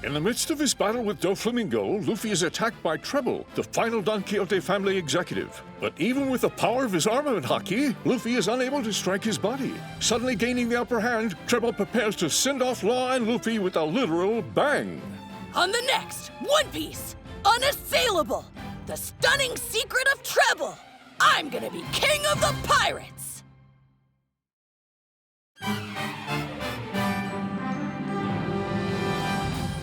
In the midst of his battle with Doflamingo, Luffy is attacked by Trebol, the final Don Quixote family executive. But even with the power of his armament haki, Luffy is unable to strike his body. Suddenly gaining the upper hand, Trebol prepares to send off Law and Luffy with a literal bang. On the next, One Piece, Unassailable, the stunning secret of Trebol. I'm gonna be king of the pirates!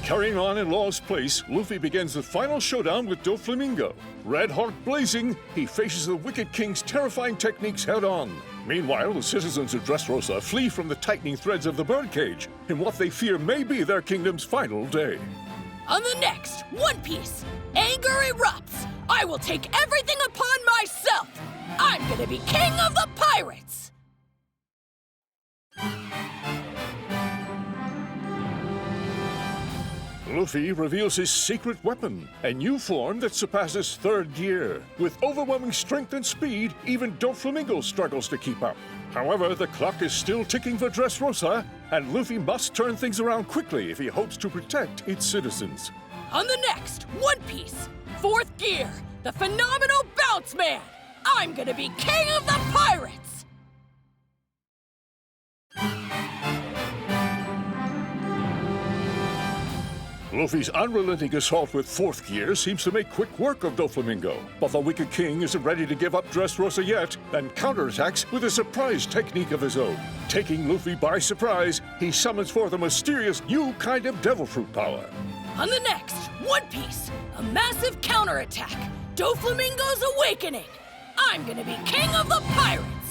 Carrying on in Law's place, Luffy begins the final showdown with Doflamingo. Red heart blazing, he faces the Wicked King's terrifying techniques head-on. Meanwhile, the citizens of Dressrosa flee from the tightening threads of the Birdcage in what they fear may be their kingdom's final day. On the next, One Piece, Anger erupts. I will take everything upon myself. I'm gonna be king of the pirates! Luffy reveals his secret weapon, a new form that surpasses third gear. With overwhelming strength and speed, even Doflamingo struggles to keep up. However, the clock is still ticking for Dressrosa, and Luffy must turn things around quickly if he hopes to protect its citizens. On the next, One Piece, fourth gear, the phenomenal Bounce Man! I'm gonna be king of the pirates! Luffy's unrelenting assault with fourth gear seems to make quick work of Doflamingo, but the Wicked King isn't ready to give up Dressrosa yet, and counterattacks with a surprise technique of his own. Taking Luffy by surprise, he summons forth a mysterious new kind of devil fruit power. On the next, One Piece, a massive counterattack, Doflamingo's Awakening! I'm gonna be king of the pirates!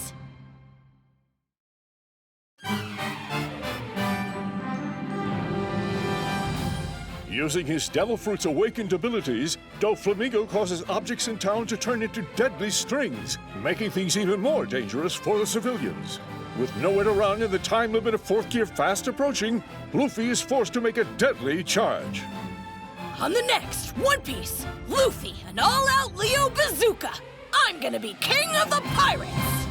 Using his Devil Fruit's awakened abilities, Doflamingo causes objects in town to turn into deadly strings, making things even more dangerous for the civilians. With nowhere to run and the time limit of fourth gear fast approaching, Luffy is forced to make a deadly charge. On the next, One Piece, Luffy, an all-out Leo Bazooka! I'm gonna be king of the pirates!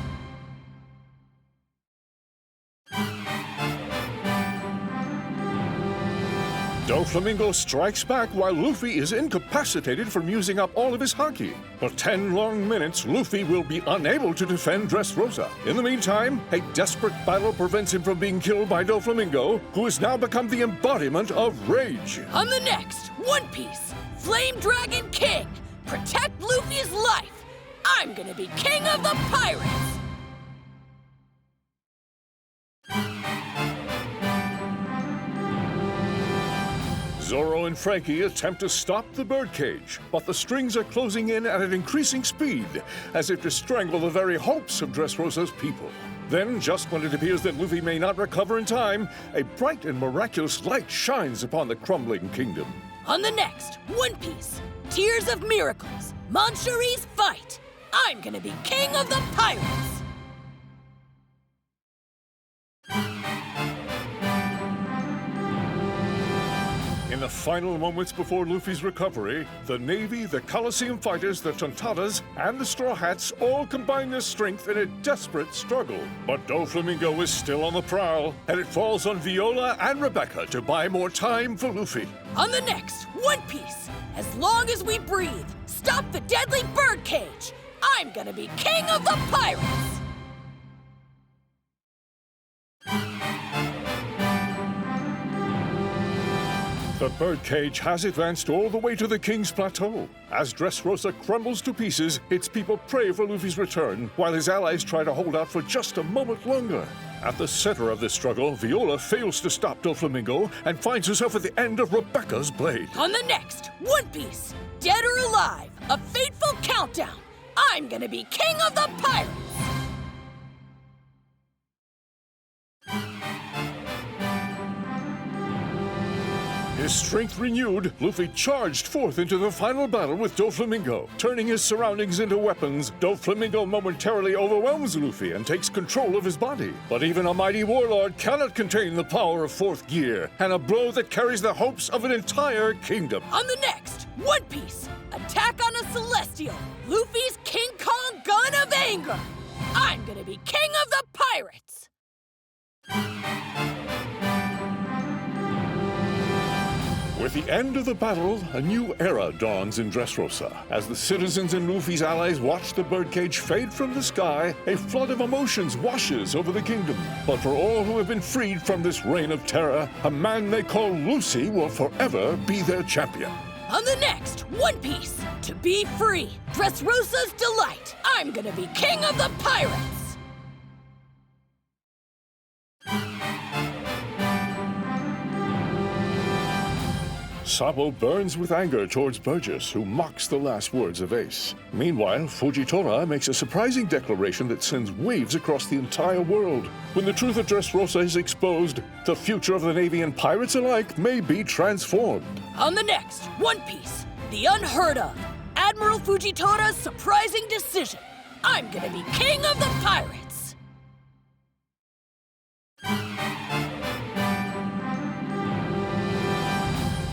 Doflamingo strikes back while Luffy is incapacitated from using up all of his haki. For 10 long minutes, Luffy will be unable to defend Dressrosa. In the meantime, a desperate battle prevents him from being killed by Doflamingo, who has now become the embodiment of rage. On the next, One Piece, Flame Dragon King! Protect Luffy's life! I'm gonna be king of the pirates! Zoro and Frankie attempt to stop the Birdcage, but the strings are closing in at an increasing speed, as if to strangle the very hopes of Dressrosa's people. Then, just when it appears that Luffy may not recover in time, a bright and miraculous light shines upon the crumbling kingdom. On the next, One Piece, Tears of Miracles, Manchuri's Fight! I'm gonna be king of the pirates! In the final moments before Luffy's recovery, the Navy, the Coliseum Fighters, the Tontatas, and the Straw Hats all combine their strength in a desperate struggle. But Doflamingo is still on the prowl, and it falls on Viola and Rebecca to buy more time for Luffy. On the next, One Piece, as long as we breathe, stop the deadly Birdcage! I'm gonna be king of the pirates! The Birdcage has advanced all the way to the King's Plateau. As Dressrosa crumbles to pieces, its people pray for Luffy's return, while his allies try to hold out for just a moment longer. At the center of this struggle, Viola fails to stop Doflamingo and finds herself at the end of Rebecca's blade. On the next, One Piece, Dead or Alive, a fateful countdown! I'm gonna be king of the pirates! His strength renewed, Luffy charged forth into the final battle with Doflamingo. Turning his surroundings into weapons, Doflamingo momentarily overwhelms Luffy and takes control of his body. But even a mighty warlord cannot contain the power of fourth gear, and a blow that carries the hopes of an entire kingdom. On the next, One Piece, Attack on a Celestial, Luffy's King Kong Gun of Anger! I'm gonna be king of the pirates! With the end of the battle, a new era dawns in Dressrosa. As the citizens and Luffy's allies watch the birdcage fade from the sky, a flood of emotions washes over the kingdom. But for all who have been freed from this reign of terror, a man they call Lucy will forever be their champion. On the next One Piece, to be free, Dressrosa's delight, I'm gonna be king of the pirates! Sabo burns with anger towards Burgess, who mocks the last words of Ace. Meanwhile, Fujitora makes a surprising declaration that sends waves across the entire world. When the truth of Dressrosa is exposed, the future of the Navy and pirates alike may be transformed. On the next One Piece, the unheard of, Admiral Fujitora's surprising decision. I'm gonna be king of the pirates!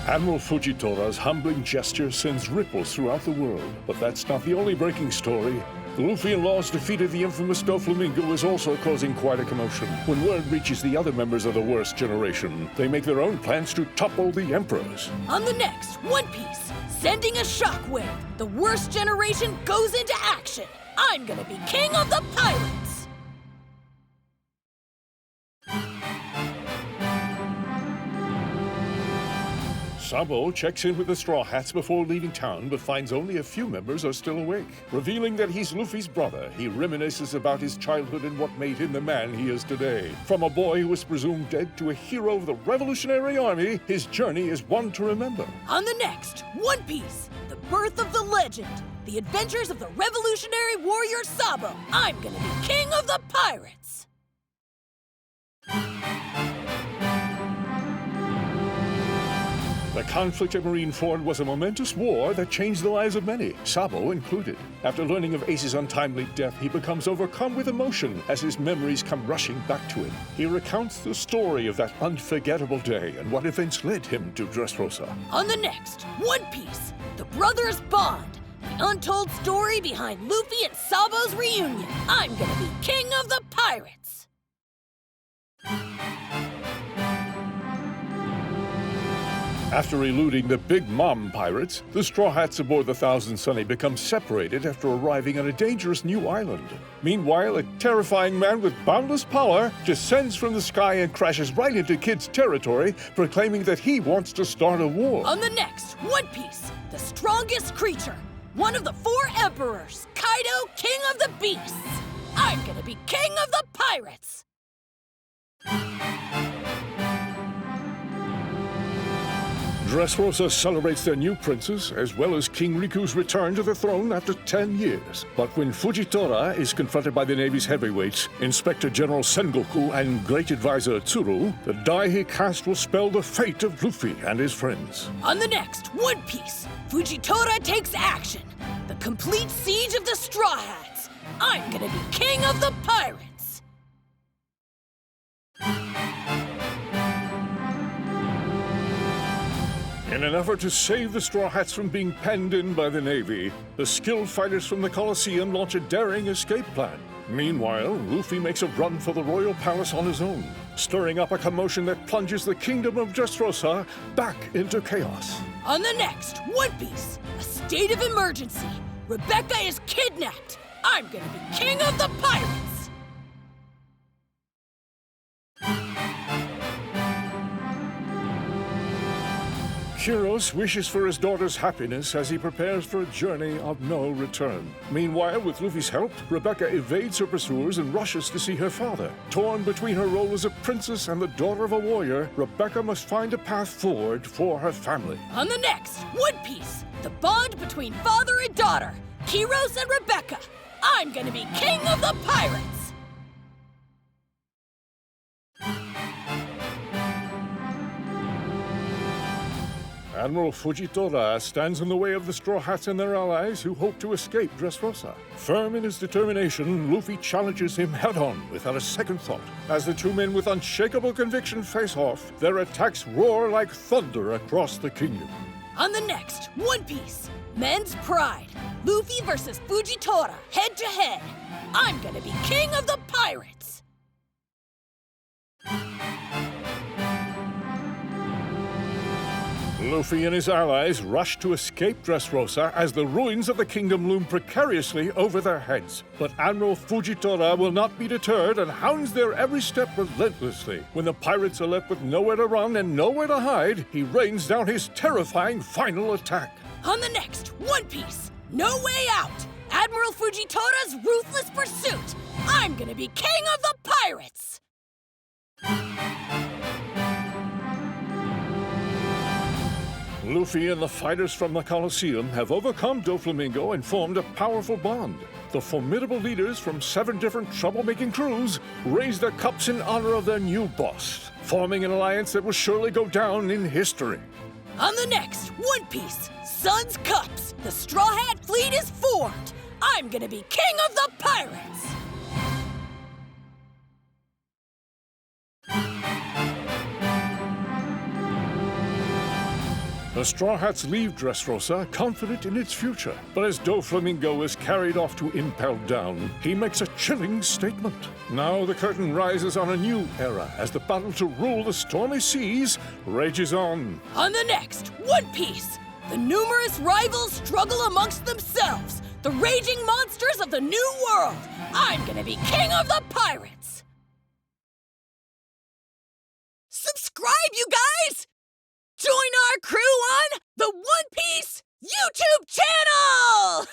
Admiral Fujitora's humbling gesture sends ripples throughout the world. But that's not the only breaking story. The Luffy and Law's defeat of the infamous Doflamingo is also causing quite a commotion. When word reaches the other members of the worst generation, they make their own plans to topple the emperors. On the next One Piece, sending a shockwave, the worst generation goes into action. I'm gonna be king of the pirates! Sabo checks in with the Straw Hats before leaving town, but finds only a few members are still awake. Revealing that he's Luffy's brother, he reminisces about his childhood and what made him the man he is today. From a boy who was presumed dead to a hero of the Revolutionary Army, his journey is one to remember. On the next One Piece, the birth of the legend, the adventures of the revolutionary warrior Sabo, I'm gonna be king of the pirates! The conflict at Marineford was a momentous war that changed the lives of many, Sabo included. After learning of Ace's untimely death, he becomes overcome with emotion as his memories come rushing back to him. He recounts the story of that unforgettable day and what events led him to Dressrosa. On the next One Piece, the brothers' bond, the untold story behind Luffy and Sabo's reunion. I'm gonna be king of the pirates! After eluding the Big Mom pirates, the Straw Hats aboard the Thousand Sunny become separated after arriving on a dangerous new island. Meanwhile, a terrifying man with boundless power descends from the sky and crashes right into Kid's territory, proclaiming that he wants to start a war. On the next One Piece, the strongest creature, one of the four emperors, Kaido, king of the beasts. I'm gonna be king of the pirates! Dressrosa celebrates their new princess, as well as King Riku's return to the throne after 10 years. But when Fujitora is confronted by the Navy's heavyweights, Inspector General Sengoku and Great Advisor Tsuru, the die he cast will spell the fate of Luffy and his friends. On the next One Piece, Fujitora takes action. The complete siege of the Straw Hats. I'm gonna be king of the pirates! In an effort to save the Straw Hats from being penned in by the Navy, the skilled fighters from the Colosseum launch a daring escape plan. Meanwhile, Luffy makes a run for the royal palace on his own, stirring up a commotion that plunges the kingdom of Dressrosa back into chaos. On the next One Piece, a state of emergency. Rebecca is kidnapped. I'm gonna be king of the pirates! Kuros wishes for his daughter's happiness as he prepares for a journey of no return. Meanwhile, with Luffy's help, Rebecca evades her pursuers and rushes to see her father. Torn between her role as a princess and the daughter of a warrior, Rebecca must find a path forward for her family. On the next One Piece, the bond between father and daughter, Kuros and Rebecca. I'm gonna be king of the pirates! Admiral Fujitora stands in the way of the Straw Hats and their allies who hope to escape Dressrosa. Firm in his determination, Luffy challenges him head-on without a second thought. As the two men with unshakable conviction face off, their attacks roar like thunder across the kingdom. On the next One Piece, Men's Pride, Luffy versus Fujitora, head-to-head. I'm gonna be king of the pirates! Luffy and his allies rush to escape Dressrosa as the ruins of the kingdom loom precariously over their heads. But Admiral Fujitora will not be deterred and hounds their every step relentlessly. When the pirates are left with nowhere to run and nowhere to hide, he rains down his terrifying final attack. On the next One Piece, No Way Out, Admiral Fujitora's ruthless pursuit. I'm gonna be king of the pirates! Luffy and the fighters from the Colosseum have overcome Doflamingo and formed a powerful bond. The formidable leaders from 7 different troublemaking crews raise their cups in honor of their new boss, forming an alliance that will surely go down in history. On the next One Piece, Sun's Cups, the Straw Hat Fleet is formed. I'm gonna be king of the pirates! The Straw Hats leave Dressrosa confident in its future. But as Doflamingo is carried off to Impel Down, he makes a chilling statement. Now the curtain rises on a new era as the battle to rule the stormy seas rages on. On the next One Piece, the numerous rivals struggle amongst themselves. The raging monsters of the New World. I'm gonna be king of the pirates! Subscribe, you guys! Join our crew on the One Piece YouTube channel!